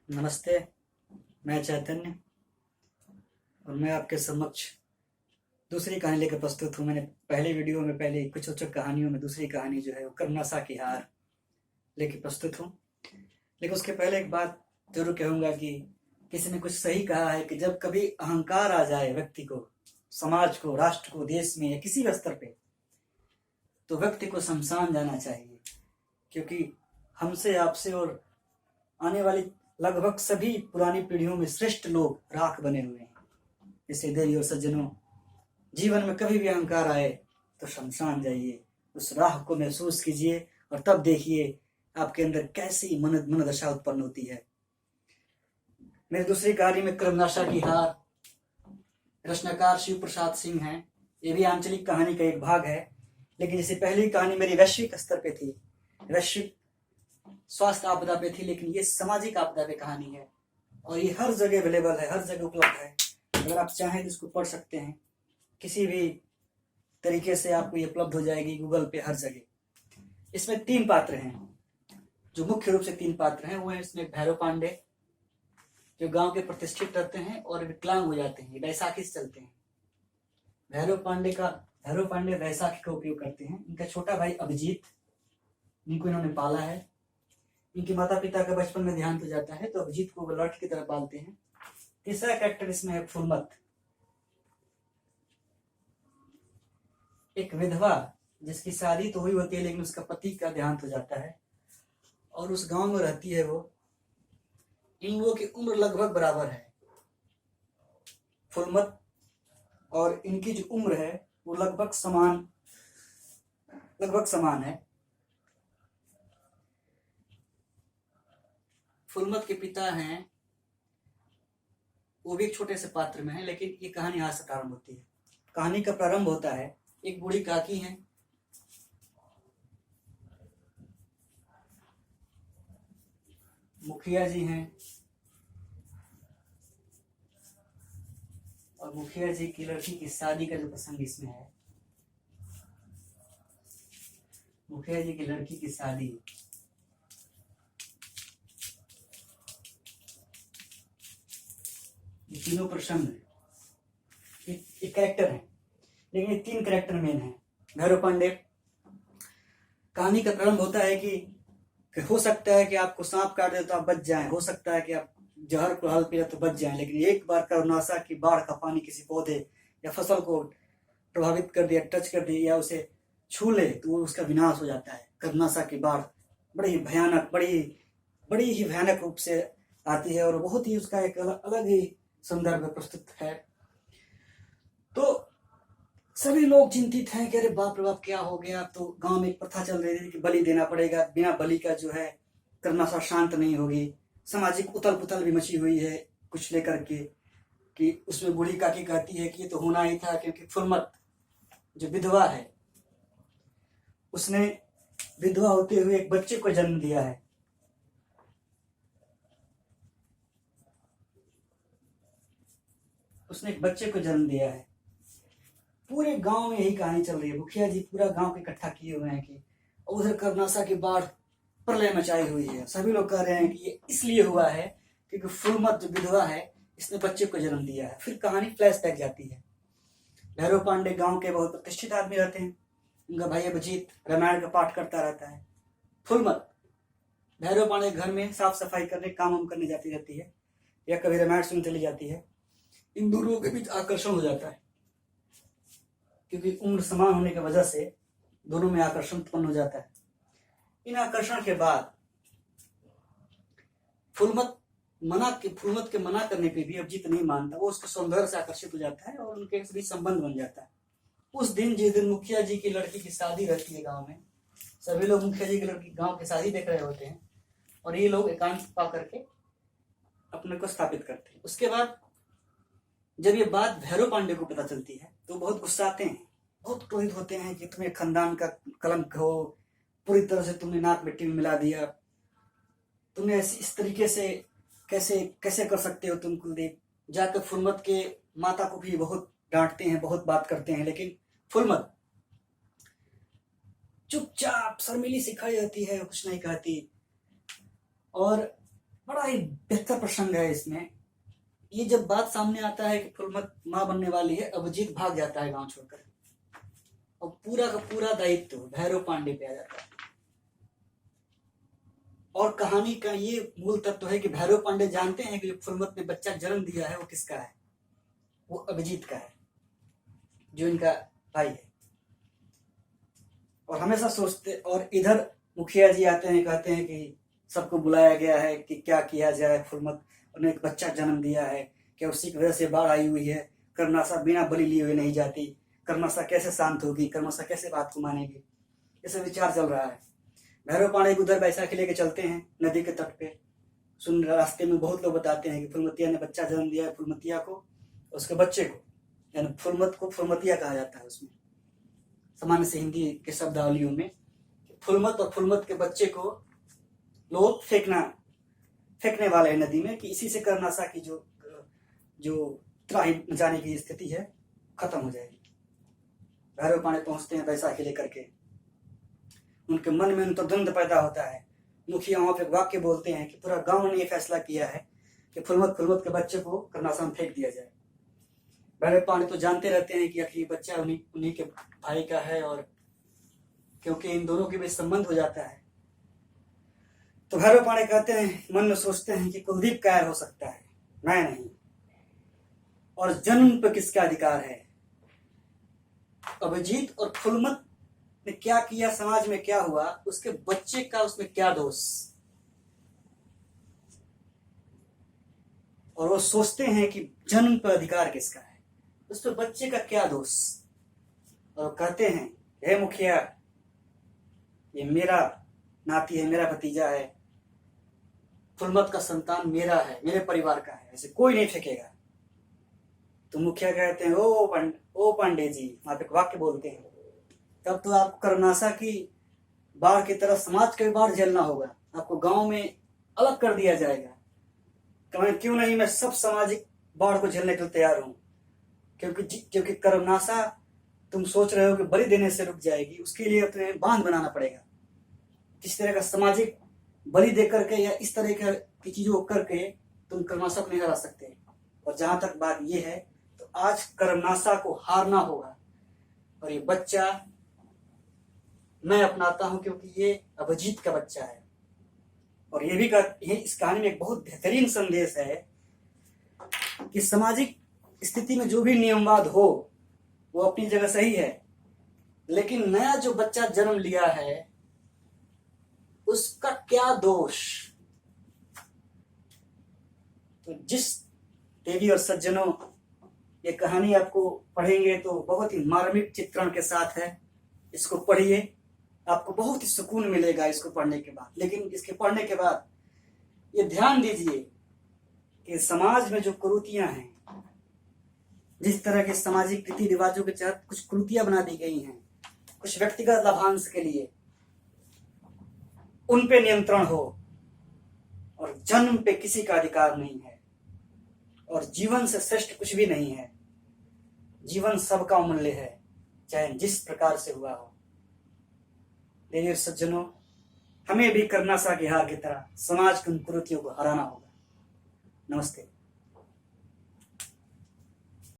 नमस्ते। मैं चैतन्य और मैं आपके समक्ष दूसरी कहानी लेकर प्रस्तुत हूँ। मैंने पहले वीडियो में पहले कुछ कहानियों में दूसरी कहानी जो है वो कर्मनाशा की हार लेकर प्रस्तुत हूँ। लेकिन उसके पहले एक बात जरूर कहूँगा कि किसी ने कुछ सही कहा है कि जब कभी अहंकार आ जाए व्यक्ति को, समाज को, राष्ट्र को, देश में या किसी भी स्तर पे, तो व्यक्ति को शमशान जाना चाहिए। क्योंकि हमसे, आपसे और आने वाली लगभग सभी पुरानी पीढ़ियों में श्रेष्ठ लोग राख बने हुए हैं। इसलिए देवी और सज्जनों, जीवन में कभी भी अहंकार आए तो शमशान जाइए, उस राह को महसूस कीजिए और तब देखिए आपके अंदर कैसी मनोदशा उत्पन्न होती है। मेरी दूसरी कहानी में कर्मनाशा की हार रचनाकार शिव प्रसाद सिंह हैं। ये भी आंचलिक कहानी का एक भाग है, लेकिन जैसे पहली कहानी मेरी वैश्विक स्तर पे थी, वैश्विक स्वास्थ्य आपदा पे थी, लेकिन ये सामाजिक आपदा पे कहानी है और ये हर जगह अवेलेबल है, हर जगह उपलब्ध है। अगर आप चाहें तो इसको पढ़ सकते हैं, किसी भी तरीके से आपको ये उपलब्ध हो जाएगी गूगल पे, हर जगह। इसमें 3 पात्र हैं, जो मुख्य रूप से 3 पात्र हैं। वो है इसमें भैरव पांडे, जो गांव के प्रतिष्ठित रहते हैं और विकलांग हो जाते हैं, बैसाखी से चलते हैं। भैरव पांडे बैसाखी का उपयोग करते हैं। इनका छोटा भाई अभिजीत, इनको इन्होंने पाला है। इनके माता पिता का बचपन में देहांत हो जाता है, तो अभिजीत को वो लौट की तरह पालते हैं। तीसरा कैरेक्टर इसमें है फुलमत, एक विधवा जिसकी शादी तो हुई होती है लेकिन उसका पति का देहांत हो जाता है और उस गांव में रहती है वो। इन लोगों की उम्र लगभग बराबर है, फुलमत और इनकी जो उम्र है वो लगभग समान है। फुलमत के पिता हैं, वो भी एक छोटे से पात्र में है, लेकिन ये कहानी यहाँ से प्रारंभ होती है। कहानी का प्रारंभ होता है, एक बूढ़ी काकी हैं, मुखिया जी हैं और मुखिया जी की लड़की की शादी का जो प्रसंग इसमें है, मुखिया जी की लड़की की शादी, ये तीनों प्रसंग एक कैरेक्टर है, लेकिन ये 3 कैरेक्टर मेन है। भैरव पांडे, कहानी का प्रारंभ होता है कि हो सकता है कि आपको सांप काट दे तो आप बच जाएं, हो सकता है कि आप जहर को हल पी तो बच जाएं, लेकिन एक बार कर्मनाशा की बाढ़ का पानी किसी पौधे या फसल को प्रभावित कर दिया, टच कर दिया या उसे छू ले तो वो उसका विनाश हो जाता है। कर्मनाशा की बाढ़ बड़ी ही भयानक रूप से आती है और बहुत ही उसका एक अलग ही संदर्भ प्रस्तुत है। तो सभी लोग चिंतित हैं कि अरे बाप रे बाप क्या हो गया। तो गांव में एक प्रथा चल रही थी कि बलि देना पड़ेगा, बिना बलि का जो है कर्मनाशा शांत नहीं होगी। सामाजिक उथल पुथल भी मची हुई है कुछ लेकर के, कि उसमें बूढ़ी काकी कहती है कि ये तो होना ही था, क्योंकि फुलमत जो विधवा है उसने विधवा होते हुए एक बच्चे को जन्म दिया है। उसने एक बच्चे को जन्म दिया है। पूरे गांव में यही कहानी चल रही है। मुखिया जी पूरा गांव को इकट्ठा किए हुए हैं कि उधर कर्मनाशा की बाढ़ प्रलय मचाई हुई है। सभी लोग कह रहे हैं कि ये इसलिए हुआ है क्योंकि फुलमत जो विधवा है इसने बच्चे को जन्म दिया है। फिर कहानी फ्लैशबैक जाती है। भैरव पांडे गांव के बहुत प्रतिष्ठित आदमी रहते हैं। उनका भाई अभिजीत रामायण का पाठ करता रहता है। फुलमत भैरव पांडे घर में साफ सफाई करने, काम करने जाती रहती है या कभी रामायण सुनने चली जाती है। इन दोनों के बीच आकर्षण हो जाता है, क्योंकि उम्र समान होने की वजह से दोनों में आकर्षण उत्पन्न हो जाता है। इन आकर्षण के बाद फुलमत के मना करने पे भी अभिजीत नहीं मानता। वो उसके सौंदर्य से आकर्षित हो जाता है और उनके बीच संबंध बन जाता है। उस दिन जिस दिन मुखिया जी की लड़की की शादी रहती है गांव में, सभी लोग मुखिया जी की लड़की गांव की शादी देख रहे होते हैं और ये लोग एकांत पा करके अपने को स्थापित करते हैं। उसके बाद जब ये बात भैरव पांडे को पता चलती है तो बहुत गुस्साते हैं, बहुत क्रोधित होते हैं कि तुम्हें खानदान का कलंक हो, पूरी तरह से तुमने नाक मिट्टी में मिला दिया, तुमने इस तरीके से कैसे कर सकते हो तुम कुलदीप। जाकर फुलमत के माता को भी बहुत डांटते हैं, बहुत बात करते हैं, लेकिन फुलमत चुपचाप शर्मीली सी खड़ी रहती है, कुछ नहीं कहती। और बड़ा ही बेहतर प्रसंग है इसमें। ये जब बात सामने आता है कि फुलमत माँ बनने वाली है, अभिजीत भाग जाता है गांव छोड़कर और पूरा का पूरा दायित्व भैरव पांडे पे आ जाता है। और कहानी का ये मूल तत्व है कि भैरव पांडे जानते हैं कि जो फुलमत ने बच्चा जन्म दिया है वो किसका है, वो अभिजीत का है, जो इनका भाई है। और हमेशा सोचते, और इधर मुखिया जी आते हैं, कहते हैं कि सबको बुलाया गया है कि क्या किया जाए, फुलमत ने एक बच्चा जन्म दिया है, क्या उसी की वजह से बाढ़ आई हुई है, कर्मनाशा बिना बलि लिए हुए नहीं जाती, कर्मनाशा कैसे शांत होगी, कर्मनाशा कैसे बात को मानेगी, ये सब विचार चल रहा है। भैरव पांडे उधर बैसाखी लेके चलते हैं नदी के तट पे। सुन रास्ते में बहुत लोग बताते हैं कि फुलमतिया ने बच्चा जन्म दिया है, फुलमतिया को, उसके बच्चे को, यानी फुलमत को फुलमतिया कहा जाता है उसमें सामान्य से हिंदी के शब्दावलियों में। फुलमत और फुलमत के बच्चे को लोग फेंकने वाले हैं नदी में कि इसी से कर्मनाशा की जो त्राही मचाने की स्थिति है खत्म हो जाएगी। भैरव पांडे पहुंचते हैं बैसाखी लेकर के, उनके मन में उनका द्वंद्व पैदा होता है। मुखिया वहां पे वाक्य बोलते हैं कि पूरा गांव ने ये फैसला किया है कि फुलमत के बच्चे को कर्मनाशा में फेंक दिया जाए। भैरव पांडे तो जानते रहते हैं कि आखिर बच्चा उन्हीं के भाई का है, और क्योंकि इन दोनों के बीच संबंध हो जाता है, तो भैरव पांडे कहते हैं, मन में सोचते हैं कि कुलदीप कायर हो सकता है, मैं नहीं। और जन्म पर किसका अधिकार है? अभिजीत और फुलमत ने क्या किया, समाज में क्या हुआ, उसके बच्चे का उसमें क्या दोष? और वो सोचते हैं कि जन्म पर अधिकार किसका है, उस पर बच्चे का क्या दोष? और कहते हैं, हे मुखिया, ये मेरा नाती है, मेरा भतीजा है, फुलमत का संतान मेरा है, मेरे परिवार का है, ऐसे कोई नहीं फेंकेगा। तो मुखिया कहते हैं, ओ पांडे जी, वहां पे वाक्य बोलते हैं, तब तो आपको कर्मनाशा की बाढ़ की तरह समाज के बाढ़ झेलना होगा, आपको गांव में अलग कर दिया जाएगा। क्यों नहीं, मैं सब सामाजिक बाढ़ को झेलने के लिए तैयार हूं, क्योंकि कर्मनाशा तुम सोच रहे हो कि बलि देने से रुक जाएगी, उसके लिए तुम्हें बांध बनाना पड़ेगा। किस तरह का सामाजिक बलि दे करके या इस तरह की चीजों को करके तुम कर्मनाशा को नहीं हरा सकते। और जहां तक बात यह है, तो आज कर्मनाशा को हारना होगा, और ये बच्चा मैं अपनाता हूं क्योंकि ये अभिजीत का बच्चा है। और ये भी इस कहानी में एक बहुत बेहतरीन संदेश है कि सामाजिक स्थिति में जो भी नियमवाद हो वो अपनी जगह सही है, लेकिन नया जो बच्चा जन्म लिया है उसका क्या दोष? तो जिस देवी और सज्जनों ये कहानी आपको पढ़ेंगे तो बहुत ही मार्मिक चित्रण के साथ है, इसको पढ़िए, आपको बहुत ही सुकून मिलेगा इसको पढ़ने के बाद। लेकिन इसके पढ़ने के बाद ये ध्यान दीजिए कि समाज में जो कुरीतियां हैं, जिस तरह के सामाजिक रीति रिवाजों के तहत कुछ कुरीतियां बना दी गई हैं कुछ व्यक्तिगत लाभांश के लिए, उन पे नियंत्रण हो, और जन्म पे किसी का अधिकार नहीं है, और जीवन से श्रेष्ठ कुछ भी नहीं है। जीवन सबका अमूल्य है, चाहे जिस प्रकार से हुआ हो। देवी और सज्जनों, हमें भी कर्मनाशा की हार की तरह समाज की उन कुरीतियों को हराना होगा। नमस्ते।